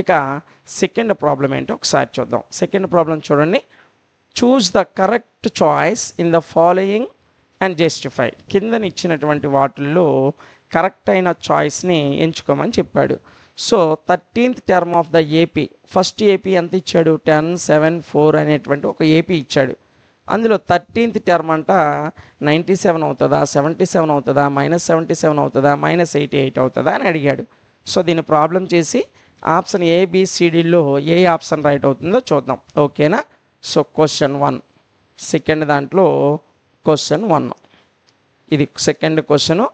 ఇక second problem ఏంటో ఒకసారి చూద్దాం. సెకండ్ ప్రాబ్లం చూడండి. Choose the correct choice in the following and justify. కిందనిచ్చినటువంటి వాటిల్లో కరెక్ట్ అయిన చాయిస్ని ఎంచుకోమని చెప్పాడు. So 13th term of the AP, first AP ఎంత ఇచ్చాడు? 10, 7, 4 అనేటువంటి ఒక ఏపీ ఇచ్చాడు. అందులో 13th టర్మ్ అంట 97 అవుతుందా, 77 అవుతుందా, -77 అవుతుందా, -88 అవుతుందా అని అడిగాడు. సో దీన్ని ప్రాబ్లం చేసి ఆప్షన్ ABCDలో ఏ ఆప్షన్ రైట్ అవుతుందో చూద్దాం. ఓకేనా? సో క్వశ్చన్ 1, సెకండ్ దాంట్లో క్వశ్చన్ 1, ఇది సెకండ్ క్వశ్చను.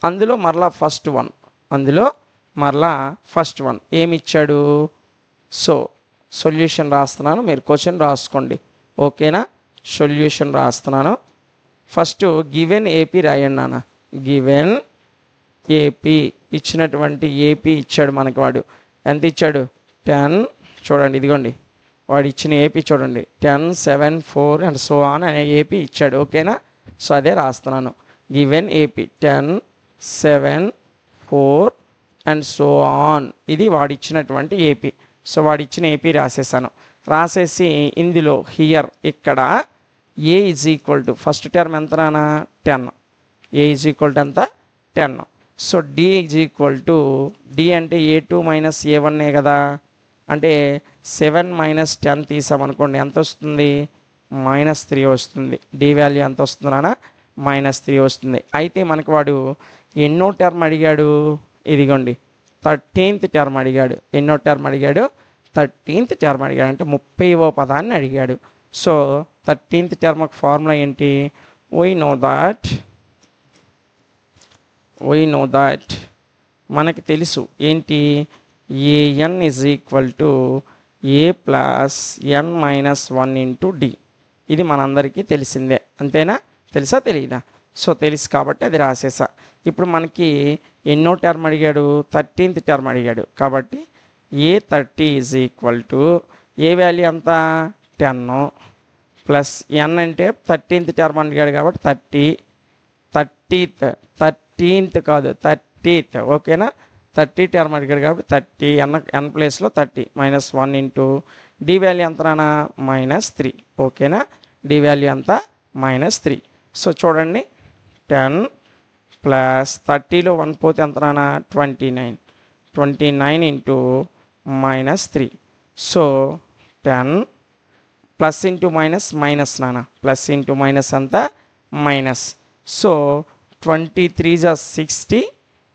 అందులో మరలా ఫస్ట్ వన్ ఏమి ఇచ్చాడు? సో సొల్యూషన్ రాస్తున్నాను, మీరు క్వశ్చన్ రాసుకోండి. ఓకేనా? సొల్యూషన్ రాస్తున్నాను. ఫస్ట్ గివెన్ ఏపీ రాయండి నాన్న. గివెన్ ఏపీ, ఇచ్చినటువంటి ఏపీ ఇచ్చాడు మనకి. వాడు ఎంత ఇచ్చాడు? 10. చూడండి, ఇదిగోండి వాడు ఇచ్చిన ఏపీ చూడండి, 10, 7, 4 అండ్ సో ఆన్ అనే ఏపీ ఇచ్చాడు. ఓకేనా? సో అదే రాస్తున్నాను. Given AP 10, 7, 4 and so on, ఇది వాడిచ్చినటువంటి ఏపీ. సో వాడిచ్చిన ఏపీ రాసేసాను. రాసేసి ఇందులో హియర్ ఇక్కడ A is equal to first term ఎంత రానా? 10. ఏ ఈజ్ ఈక్వల్ టు ఎంత? 10. So D is equal to, D అంటే A2 - A1 కదా. అంటే 7 - 10 తీసామనుకోండి, ఎంత వస్తుంది? -3 వస్తుంది. డి వాల్యూ ఎంత వస్తుంది నాన్న? -3 వస్తుంది. అయితే మనకు వాడు ఎన్నో టర్మ్ అడిగాడు? ఇదిగోండి 13th టర్మ్ అడిగాడు. ఎన్నో టర్మ్ అడిగాడు? 13th టర్మ్ అడిగాడు. అంటే 30వ పదాన్ని అడిగాడు. సో 13th టర్మ్ ఒక ఫార్ములా ఏంటి? వీ నో దాట్ మనకి తెలుసు ఏంటి? AN is equal to A + n - 1 × D. ఇది మనందరికీ తెలిసిందే, అంతేనా? తెలుసా తెలీదా? సో తెలుసు కాబట్టి అది రాసేసా. ఇప్పుడు మనకి ఎన్నో టర్మ్ అడిగాడు? 13th టర్మ్ అడిగాడు. కాబట్టి A30 is equal to, A value అంత? 10 ప్లస్ n అంటే 13th టర్మ్ అడిగాడు కాబట్టి 13th కాదు 30th. ఓకేనా? 30 టర్మ్ అడిగాడు కాబట్టి 30, n ప్లేస్లో 30 -1 × D వాల్యూ ఎంత రానా? -3. ఓకేనా? D వాల్యూ ఎంత? -3. సో చూడండి, 10 ప్లస్ 30లో 1 పోతే ఎంత రానా? 29 × -3. సో 10 ప్లస్ ఇంటూ మైనస్ నాన్న, ప్లస్ ఇంటూ మైనస్ అంతా మైనస్. సో 23 × 60,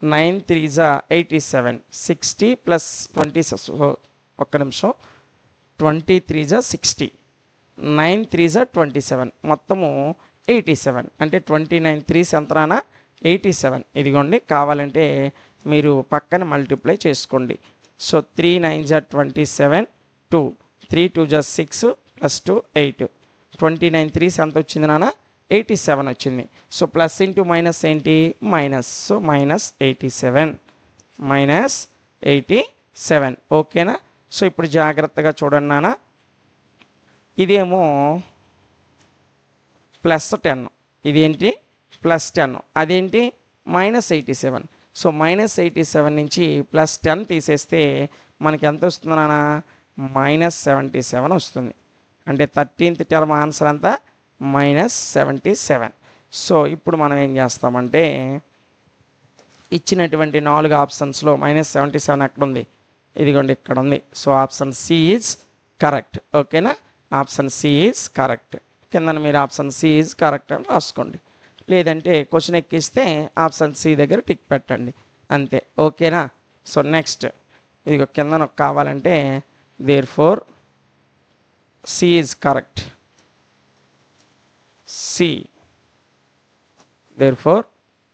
9 3 × 87, 60 + 20. ఒక్క నిమిషం, 23 × 60, 9 3 × 27, మొత్తము 87. అంటే 29 3s ఎంత రానా? 87. ఇదిగోండి, కావాలంటే మీరు పక్కన మల్టిప్లై చేసుకోండి. సో 3 9 × 27, 2, 3 2 × 6 + 2 8, 29 3s ఎంత వచ్చింది నాన్న? 87 వచ్చింది. సో ప్లస్ ఇంటూ మైనస్ ఏంటి? మైనస్. సో -87. ఓకేనా? సో ఇప్పుడు జాగ్రత్తగా చూడండి నాన్న, ఇదేమో +10, ఇదేంటి? +10, అదేంటి? -87. సో -87 నుంచి +10 తీసేస్తే మనకి ఎంత వస్తుంది నాన్న? -77 వస్తుంది. అంటే 13th టర్మ్ ఆన్సర్ అంతా -77. సో ఇప్పుడు మనం ఏం చేస్తామంటే, ఇచ్చినటువంటి 4 ఆప్షన్స్లో -77 ఎక్కడ ఉంది? ఇదిగోండి ఇక్కడ ఉంది. So option C is correct. ఓకేనా? Option C is correct. కింద మీరు ఆప్షన్ సి ఈజ్ కరెక్ట్ అని రాసుకోండి. లేదంటే క్వశ్చన్ ఎక్కిస్తే ఆప్షన్ సి దగ్గర టిక్ పెట్టండి, అంతే. ఓకేనా? సో నెక్స్ట్ ఇదిగో కింద కావాలంటే therefore C is correct. Therefore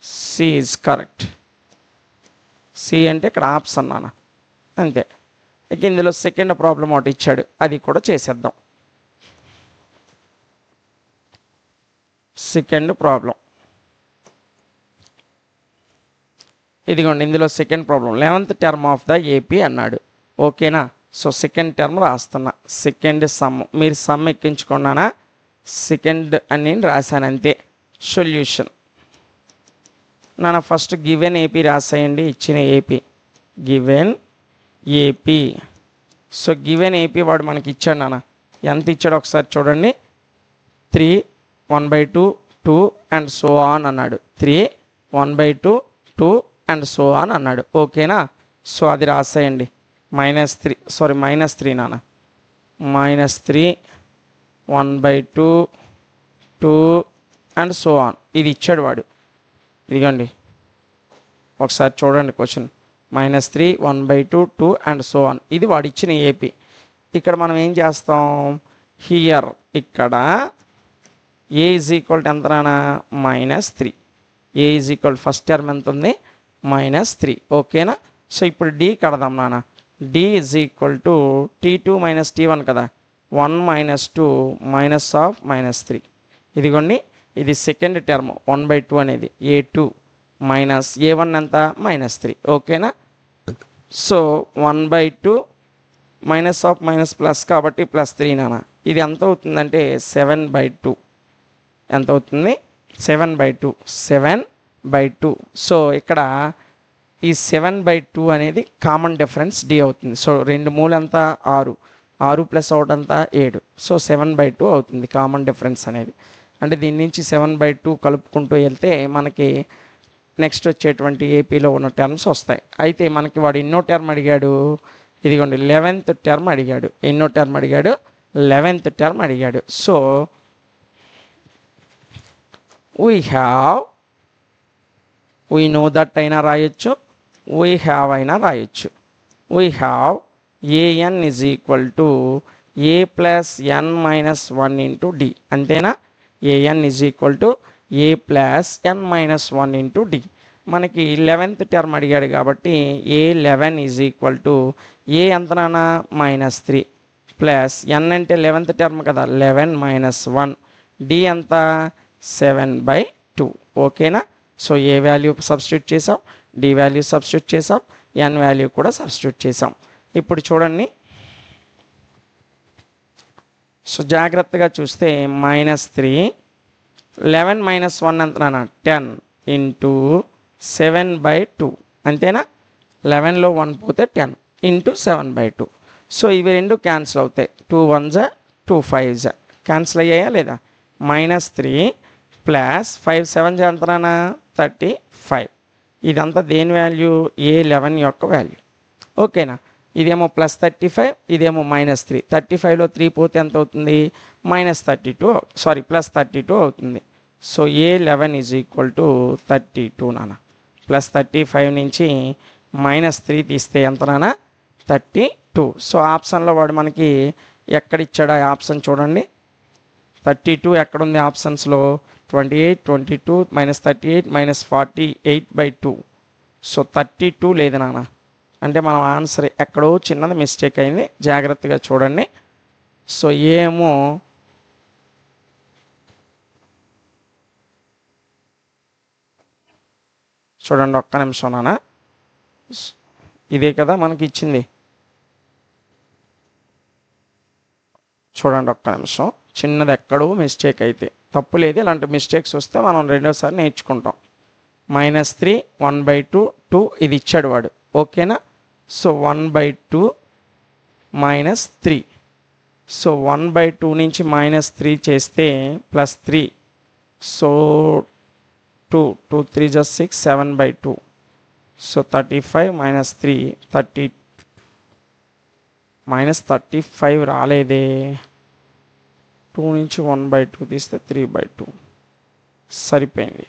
C is correct. C అంటే ఇక్కడ ఆప్షన్ నాన్న, అంతే. ఇక ఇందులో సెకండ్ ప్రాబ్లం ఒకటి ఇచ్చాడు, అది కూడా చేసేద్దాం. సెకండ్ ప్రాబ్లం ఇదిగోండి. ఇందులో second problem 11th term of the AP అన్నాడు. ఓకేనా? సో సెకండ్ టర్మ్ రాస్తున్నా. సెకండ్ సమ్, మీరు సమ్ ఎక్కించుకున్నానా? సెకండ్ అని నేను రాశాను, అంతే. సొల్యూషన్ నాన్న, ఫస్ట్ గివెన్ ఏపీ రాసేయండి. ఇచ్చిన AP given AP so given AP వాడు మనకి ఇచ్చాడు నాన్న. ఎంత ఇచ్చాడు ఒకసారి చూడండి. 3 1/2 2 అండ్ సో ఆన్ అన్నాడు. 3 1/2 2 అండ్ సో ఆన్ అన్నాడు. ఓకేనా. సో అది రాసేయండి. -3 నాన్న. -3 1/2 2 అండ్ సో ఆన్ ఇది ఇచ్చాడు వాడు. ఇదిగోండి ఒకసారి చూడండి క్వశ్చన్. -3 1/2 2 అండ్ సో ఆన్ ఇది వాడు ఇచ్చిన ఏపీ. ఇక్కడ మనం ఏం చేస్తాం, హియర్ ఇక్కడ ఏ ఈజ్ ఈక్వల్ టు ఎంత నాన్న, -3. ఏ ఈజ్ ఈక్వల్ ఫస్ట్ టర్మ్ ఎంత ఉంది, -3. ఓకేనా. సో ఇప్పుడు డి కడదాం నాన్న. D is equal to T2 - T1 కదా. 1 - 2 -3. ఇదిగోండి ఇది సెకండ్ టర్మ్ 1/2 అనేది. A2 మైనస్ A1 ఎంత, -3. ఓకేనా. సో 1/2 -, ప్లస్ కాబట్టి +3 నాన్న. ఇది ఎంత అవుతుందంటే 7/2. ఎంత అవుతుంది, 7/2. సో ఇక్కడ ఈ 7/2 అనేది కామన్ డిఫరెన్స్ డి అవుతుంది. సో 2 మూలు ఎంత, 6 + 1 అంతా 7. సో 7/2 అవుతుంది కామన్ డిఫరెన్స్ అనేది. అంటే దీని నుంచి 7/2 కలుపుకుంటూ వెళ్తే మనకి నెక్స్ట్ వచ్చేటువంటి ఏపీలో ఉన్న టర్మ్స్ వస్తాయి. అయితే మనకి వాడు ఎన్నో టర్మ్ అడిగాడు, ఇదిగోండి 11th టర్మ్ అడిగాడు. ఎన్నో టర్మ్ అడిగాడు, 11th టర్మ్ అడిగాడు. సో we know that అయినా రాయొచ్చు, we have అయినా రాయొచ్చు. we have an is equal to a plus n minus 1 into d. అంతేనా. an is equal to a plus n minus 1 into d. మనకి 11th term అడిగాడు కాబట్టి a11 is equal to a ఎంత నాన్న, -3 plus n అంటే 11th term కదా, 11 - 1 d ఎంత, 7/2. ఓకేనా. సో ఏ వాల్యూ సబ్స్టిట్యూట్ చేసాం, డి వాల్యూ సబ్స్టిట్యూట్ చేసాం, ఎన్ వాల్యూ కూడా సబ్స్టిట్యూట్ చేసాం. ఇప్పుడు చూడండి. సో జాగ్రత్తగా చూస్తే -3 11 - 1 ఎంత నాన్న, 10 ఇంటూ 7/2. అంతేనా. 11లో 1 పోతే 10 ఇంటూ 7/2. సో ఇవి రెండు క్యాన్సిల్ అవుతాయి. 2 1s 2 5s క్యాన్సిల్ అయ్యాయా లేదా. -3 ప్లస్ 5 7s ఎంత నాన్న, 35. ఇదంతా దేని వాల్యూ, A11 యొక్క వాల్యూ. ఓకేనా. ఇదేమో +35, ఇదేమో -3. 35లో 3 పోతే ఎంత అవుతుంది, -32 +32 అవుతుంది. So A11 is equal to 32 నాన్న. +35 నుంచి -3 తీస్తే ఎంత నాన్న, 32. సో ఆప్షన్లో వాడు మనకి ఎక్కడ ఇచ్చాడు ఆ ఆప్షన్ చూడండి. 32 ఎక్కడుంది ఆప్షన్స్లో, 28 22 -38 -48/2. సో 32 లేదు నాన్న. అంటే మనం ఆన్సర్ ఎక్కడో చిన్నది మిస్టేక్ అయింది, జాగ్రత్తగా చూడండి. సో ఏమో చూడండి, ఒక్క నిమిషం నాన్న. ఇదే కదా మనకి ఇచ్చింది. చూడండి ఒక్క నిమిషం, చిన్నది ఎక్కడో మిస్టేక్ అయితే తప్పు లేదు. ఇలాంటి మిస్టేక్స్ వస్తే మనం రెండోసారి నేర్చుకుంటాం. -3 1/2 2 ఇది ఇచ్చాడు వాడు. ఓకేనా. సో 1/2 -3. సో 1/2 నుంచి -3 చేస్తే +3. సో 2 3 6 7/2. సో 35 -3 30 -35 రాలేదే. 2 నుంచి 1/2 తీస్తే 3/2 సరిపోయింది.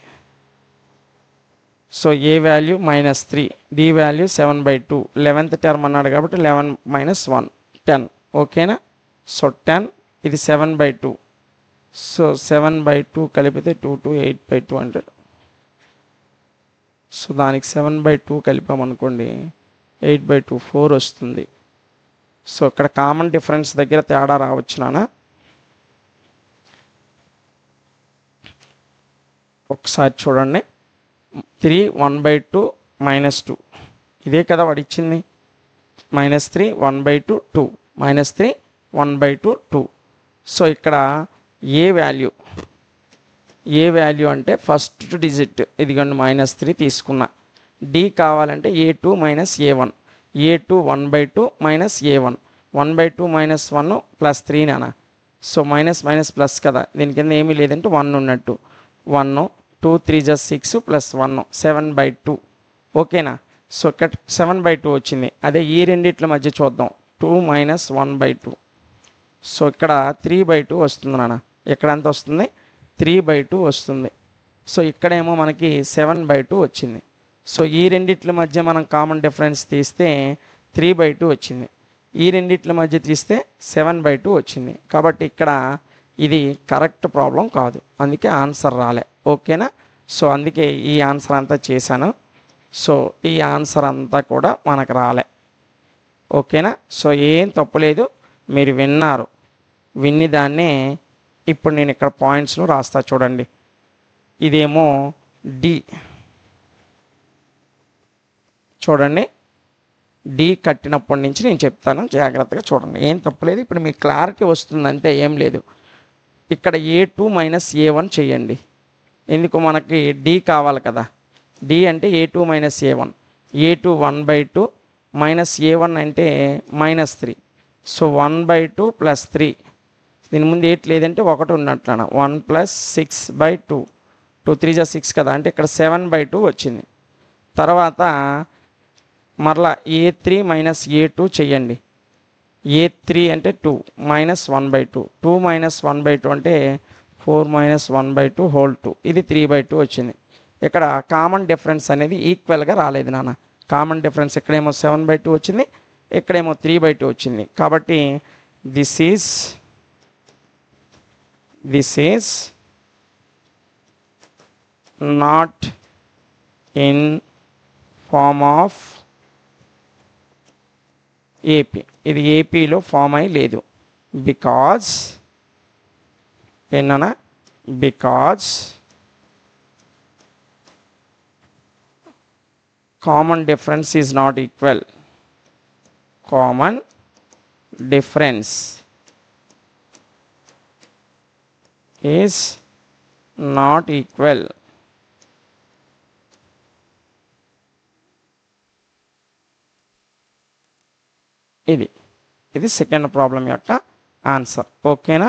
So A value -3, D value 7/2. 11th term అన్నాడు కాబట్టి 11 - 1 10. ఓకేనా. సో 10 ఇది 7/2. సో 7/2 కలిపితే 2 to 8/2 అంటాడు. సో దానికి 7/2 కలిపామనుకోండి 8/2 4 వస్తుంది. సో ఇక్కడ కామన్ డిఫరెన్స్ దగ్గర తేడా రావచ్చు నాన్న. ఒకసారి చూడండి. 3 1/2 -2 ఇదే కదా వాడు ఇచ్చింది. -3 1/2 2 -3 1/2 2. సో ఇక్కడ ఏ వాల్యూ అంటే ఫస్ట్ డిజిట్ ఇదిగోండి -3 తీసుకున్నా. డి కావాలంటే A2 - A1. A2 1/2 - A1 1/2 minus 1 plus 3 నాన్న. సో మైనస్ మైనస్ ప్లస్ కదా, దీని కింద ఏమీ లేదంటే 1 ఉన్నట్టు. 1 2 3 జస్ట్ 6 ప్లస్ 1 7/2. ఓకేనా. సో ఇక్కడ 7/2 వచ్చింది. అదే ఈ రెండిట్ల మధ్య చూద్దాం. 2 మైనస్ 1/2. సో ఇక్కడ 3/2 వస్తుంది నాన్న. ఇక్కడ ఎంత వస్తుంది? 3/2 వస్తుంది. సో ఇక్కడేమో మనకి 7/2 వచ్చింది. సో ఈ రెండిట్ల మధ్య మనం కామన్ డిఫరెన్స్ తీస్తే 3/2 వచ్చింది. ఈ రెండిట్ల మధ్య తీస్తే 7/2 వచ్చింది. కాబట్టి ఇక్కడ ఇది కరెక్ట్ ప్రాబ్లం కాదు, అందుకే ఆన్సర్ రాలే. ఓకేనా. సో అందుకే ఈ ఆన్సర్ అంతా చేశాను. సో ఈ ఆన్సర్ అంతా కూడా మనకు రాలే. ఓకేనా. సో ఏం తప్పులేదు, మీరు విన్నారు. విన్ని దాన్నే ఇప్పుడు నేను ఇక్కడ పాయింట్స్ను రాస్తా చూడండి. ఇదేమో డి చూడండి. డి కట్టినప్పటి నుంచి నేను చెప్తాను, జాగ్రత్తగా చూడండి. ఏం తప్పలేదు. ఇప్పుడు మీకు క్లారిటీ వస్తుందంటే ఏం లేదు. ఇక్కడ A2 మైనస్ A1 చేయండి. ఎందుకు మనకి డి కావాలి కదా. డి అంటే A2 minus A1. A2 1/2 minus A1 అంటే -3. So 1/2 plus 3. దీని ముందు 8 లేదంటే 1 ఉన్నట్లన. 1 ప్లస్ 6/2. 2 3 జా 6 కదా, అంటే ఇక్కడ 7/2 వచ్చింది. తర్వాత మరలా A3 మైనస్ A2 చెయ్యండి. A3 అంటే 2 మైనస్ 1/2. 2 మైనస్ 1/2 అంటే 4 మైనస్ 1/2 హోల్ 2. ఇది 3/2 వచ్చింది. ఇక్కడ కామన్ డిఫరెన్స్ అనేది ఈక్వల్గా రాలేదు నాన్న. కామన్ డిఫరెన్స్ ఇక్కడేమో 7/2 వచ్చింది, ఇక్కడేమో 3/2 వచ్చింది. కాబట్టి this is not in form of AP. ఇది ఏపీలో ఫామ్ అయి లేదు. బికాజ్ ఏంటన్నా, because common difference is not equal. Common difference is not equal. ఇది సెకండ్ ప్రాబ్లం యొక్క ఆన్సర్. ఓకేనా.